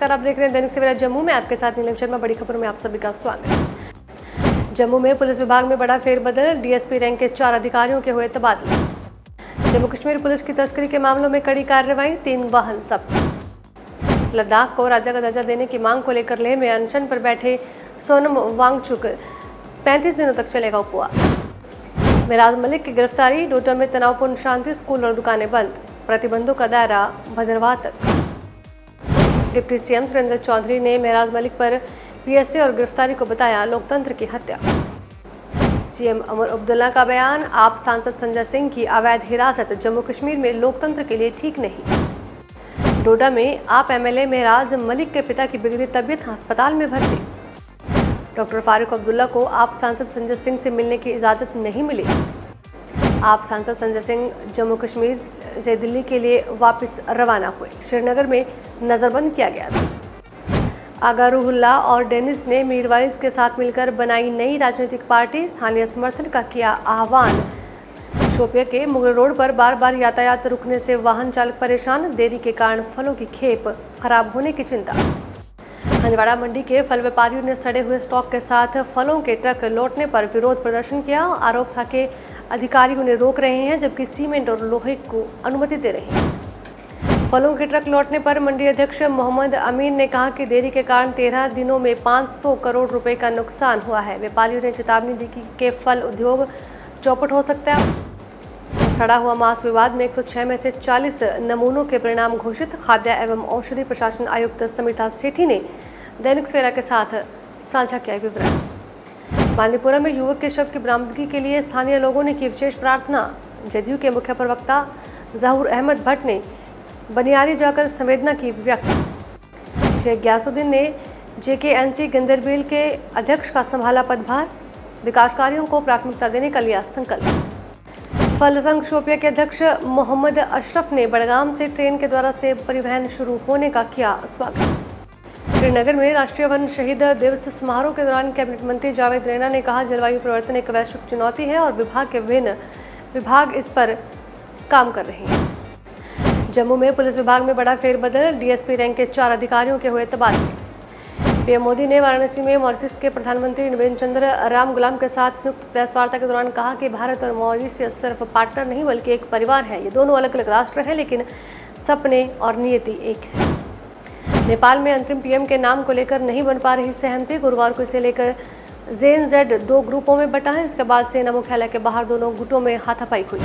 नमस्कार, आप देख रहे हैं दैनिक सवेरा जम्मू में। आपके साथ नीलम शर्मा। बड़ी खबरों में आप सभी का स्वागत है। जम्मू में पुलिस विभाग में बड़ा फेरबदल, डीएसपी रैंक के 4 अधिकारियों के हुए तबादले। जम्मू कश्मीर पुलिस की तस्करी के मामलों में कड़ी कार्रवाई, 3 वाहन जब्त। लद्दाख को राज्य का दर्जा देने की मांग को लेकर लेह में अनशन पर बैठे सोनम वांगचुक, 35 दिनों तक चलेगा उपवास। मेराज मलिक की गिरफ्तारी, डोडा में तनावपूर्ण शांति, स्कूल और दुकानें बंद, प्रतिबंधों का दायरा भद्रवाह तक। डिप्टी सीएम सुरेंद्र चौधरी ने मेराज मलिक पर पीएसए और गिरफ्तारी को बताया लोकतंत्र की हत्या। सीएम उमर अब्दुल्ला का बयान, आप सांसद संजय सिंह की अवैध हिरासत जम्मू कश्मीर में लोकतंत्र के लिए ठीक नहीं। डोडा में आप एमएलए मेराज मलिक के पिता की बिगड़ी तबीयत, अस्पताल में भर्ती। डॉक्टर फारूक अब्दुल्ला को आप सांसद संजय सिंह से मिलने की इजाजत नहीं मिली। आप सांसद संजय सिंह जम्मू कश्मीर से दिल्ली के लिए वापस रवाना हुए। श्रीनगर में नजरबंद किया गया था। आगा रूहुल्ला और डेनिस ने मीरवाइज के साथ मिलकर बनाई नई राजनीतिक पार्टी, स्थानीय समर्थन का किया आह्वान। शोपिया के मुगल रोड पर बार बार यातायात रुकने से वाहन चालक परेशान, देरी के कारण फलों की खेप खराब होने की चिंता। हंदवाड़ा मंडी के फल व्यापारियों ने सड़े हुए स्टॉक के साथ फलों के ट्रक लौटने पर विरोध प्रदर्शन किया। आरोप था कि अधिकारी उन्हें रोक रहे हैं जबकि सीमेंट और लोहे को अनुमति दे रहे हैं। फलों के ट्रक लौटने पर मंडी अध्यक्ष मोहम्मद अमीन ने कहा कि देरी के कारण 13 दिनों में 500 करोड़ रुपए का नुकसान हुआ है। व्यापारियों ने चेतावनी दी कि फल उद्योग चौपट हो सकता है। सड़ा हुआ मांस विवाद में 106 में से 40 नमूनों के परिणाम घोषित। खाद्य एवं औषधि प्रशासन आयुक्त समिता सेठी ने दैनिक सवेरा के साथ साझा किया विवरण। बांदीपुरा में युवक के शव की बरामदगी के लिए स्थानीय लोगों ने की विशेष प्रार्थना। जदयू के मुख्य प्रवक्ता जहूर अहमद भट्ट ने बनियारी जाकर संवेदना की व्यक्त। शेख ग्यासुद्दीन ने जेकेएनसी गंदरबेल के अध्यक्ष का संभाला पदभार। विकास कार्यों को प्राथमिकता देने का लिया संकल्प। फल संघ शोपिया के अध्यक्ष मोहम्मद अशरफ ने बड़गाम से ट्रेन के द्वारा सेब परिवहन शुरू होने का किया स्वागत। श्रीनगर में राष्ट्रीय वन शहीद दिवस समारोह के दौरान कैबिनेट मंत्री जावेद रैना ने कहा, जलवायु परिवर्तन एक वैश्विक चुनौती है और विभाग के विभिन्न विभाग इस पर काम कर रहे हैं। जम्मू में पुलिस विभाग में बड़ा फेरबदल, डीएसपी रैंक के 4 अधिकारियों के हुए तबादले। पीएम मोदी ने वाराणसी में मॉरिशस के प्रधानमंत्री नवीन चंद्र राम गुलाम के साथ संयुक्त प्रेस वार्ता के दौरान कहा कि भारत और मॉरिशस सिर्फ पार्टनर नहीं बल्कि एक परिवार है। ये दोनों अलग अलग राष्ट्र हैं लेकिन सपने और नियति एक है। नेपाल में अंतरिम पीएम के नाम को लेकर नहीं बन पा रही सहमति। गुरुवार को इसे लेकर जेएनजेड 2 ग्रुपों में बटा है। इसके बाद सेना मुख्यालय के बाहर दोनों गुटों में हाथापाई हुई।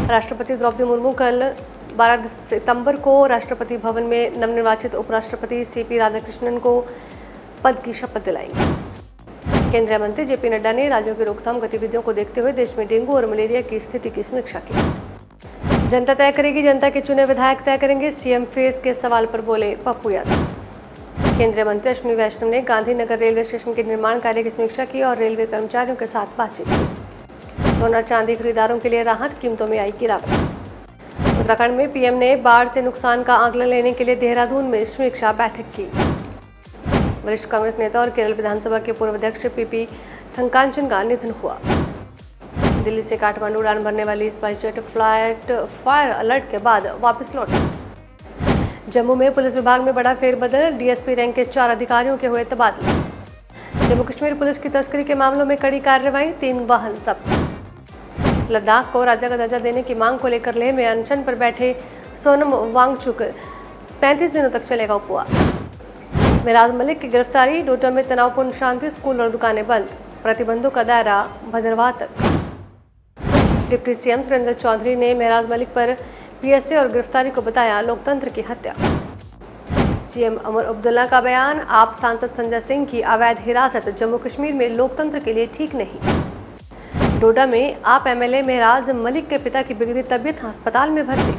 राष्ट्रपति द्रौपदी मुर्मू कल 12 सितंबर को राष्ट्रपति भवन में नवनिर्वाचित उपराष्ट्रपति सीपी राधाकृष्णन को पद की शपथ दिलाएंगे। केंद्रीय मंत्री जेपी नड्डा ने राज्यों की रोकथाम गतिविधियों को देखते हुए देश में डेंगू और मलेरिया की स्थिति की समीक्षा की। जनता तय करेगी, जनता के चुने विधायक तय करेंगे, सीएम फेस के सवाल पर बोले पप्पू यादव। केंद्रीय मंत्री अश्विनी वैष्णव ने गांधीनगर रेलवे स्टेशन के निर्माण कार्य की समीक्षा की और रेलवे कर्मचारियों के साथ बातचीत की। सोना चांदी खरीदारों के लिए राहत, कीमतों में आई गिरावट। उत्तराखंड में पीएम ने बाढ़ से नुकसान का आंकलन लेने के लिए देहरादून में समीक्षा बैठक की। वरिष्ठ कांग्रेस नेता और केरल विधानसभा के पूर्व अध्यक्ष पीपी थंकांचन का निधन हुआ। दिल्ली से काठमांडू उड़ान भरने वाली स्पाइसजेट फ्लाइट फायर अलर्ट के बाद वापस लौटी। जम्मू में पुलिस विभाग में बड़ा फेरबदल, डीएसपी रैंक के 4 अधिकारियों के हुए तबादले। जम्मू कश्मीर पुलिस की तस्करी के मामलों में कड़ी कार्रवाई, 3 वाहन जब्त। लद्दाख को राज्य का दर्जा देने की मांग को लेकर लेह में अनशन पर बैठे सोनम वांगचुक, 35 दिनों तक चलेगा उपवास। मेराज मलिक की गिरफ्तारी, डोडा में तनावपूर्ण शांति, स्कूल और दुकानें बंद, प्रतिबंधों का दायरा भद्रवाह तक। डिप्टी सीएम सुरेंद्र चौधरी ने मेराज मलिक पर पीएसए और गिरफ्तारी को बताया लोकतंत्र की हत्या। सीएम उमर अब्दुल्ला का बयान, आप सांसद संजय सिंह की अवैध हिरासत जम्मू कश्मीर में लोकतंत्र के लिए ठीक नहीं। डोडा में आप एमएलए मेराज मलिक के पिता की बिगड़ी तबीयत, अस्पताल में भर्ती।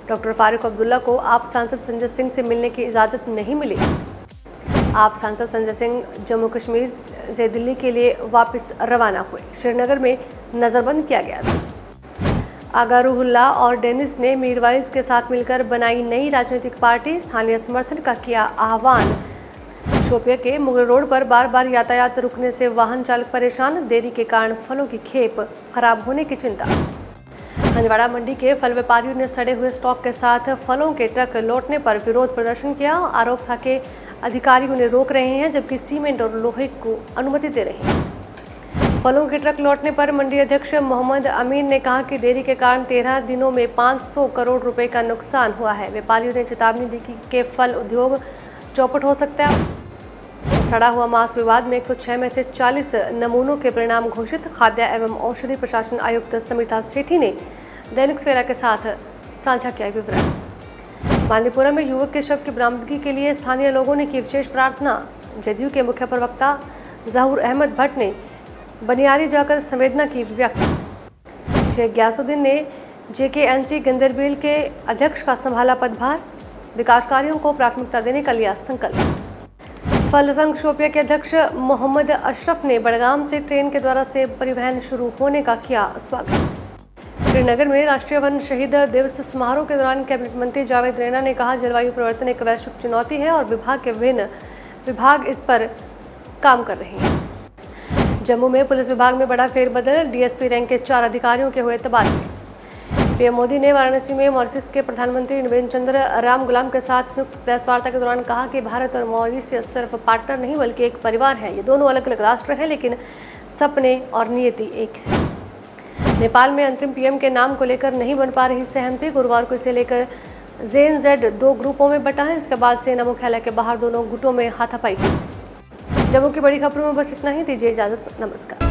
डॉक्टर फारूक अब्दुल्ला को आप सांसद संजय सिंह से मिलने की इजाजत नहीं मिली। आप सांसद संजय सिंह जम्मू कश्मीर से दिल्ली के लिए वापस रवाना हुए। श्रीनगर में नजरबंद किया गया था। आगा रूहुल्ला और डेनिस ने मीरवाइज के साथ मिलकर बनाई नई राजनीतिक पार्टी, स्थानीय समर्थन का किया आह्वान। शोपिया के मुगल रोड पर बार बार यातायात रुकने से वाहन चालक परेशान, देरी के कारण फलों की खेप खराब होने की चिंता। हंदवाड़ा मंडी के फल व्यापारियों ने सड़े हुए स्टॉक के साथ फलों के ट्रक लौटने पर विरोध प्रदर्शन किया। आरोप था कि अधिकारी उन्हें रोक रहे हैं जबकि सीमेंट और लोहे को अनुमति दे रहे हैं। फलों के ट्रक लौटने पर मंडी अध्यक्ष मोहम्मद अमीन ने कहा कि देरी के कारण 13 दिनों में 500 करोड़ रुपए का नुकसान हुआ है। व्यापारियों ने चेतावनी दी कि फल उद्योग चौपट हो सकता है। सड़ा हुआ मांस विवाद में 106 में से 40 नमूनों के परिणाम घोषित। खाद्य एवं औषधि प्रशासन आयुक्त समिता सेठी ने दैनिक सवेरा के साथ साझा किया विवरण। बांदीपुरा में युवक के शव की बरामदगी के लिए स्थानीय लोगों ने की विशेष प्रार्थना। जदयू के मुख्य प्रवक्ता जहूर अहमद भट्ट ने बनियारी जाकर संवेदना की व्यक्त। शेख ग्यासुद्दीन ने JKNC गंदरबेल के अध्यक्ष का संभाला पदभार। विकास कार्यों को प्राथमिकता देने का लिया संकल्प। फल संघ शोपिया के अध्यक्ष मोहम्मद अशरफ ने बड़गाम से ट्रेन के द्वारा सेब परिवहन शुरू होने का किया स्वागत। श्रीनगर में राष्ट्रीय वन शहीद दिवस समारोह के दौरान कैबिनेट मंत्री जावेद रैना ने कहा, जलवायु परिवर्तन एक वैश्विक चुनौती है और विभाग के विभिन्न विभाग इस पर काम कर रहे हैं। जम्मू में पुलिस विभाग में बड़ा फेरबदल, DSP रैंक के 4 अधिकारियों के हुए तबादले। पीएम मोदी ने वाराणसी में मॉरिशस के प्रधानमंत्री नवीन चंद्र राम गुलाम के साथ संयुक्त प्रेस वार्ता के दौरान कहा कि भारत और मॉरिशस सिर्फ पार्टनर नहीं बल्कि एक परिवार है। ये दोनों अलग अलग राष्ट्र हैं लेकिन सपने और नियति एक है। नेपाल में अंतरिम PM के नाम को लेकर नहीं बन पा रही सहमति। गुरुवार को इसे लेकर ZNZ 2 ग्रुपों में बटा है। इसके बाद सेना मुख्यालय के बाहर दोनों गुटों में हाथापाई हुई। जम्मू की बड़ी खबरों में बस इतना ही। दीजिए इजाजत, नमस्कार।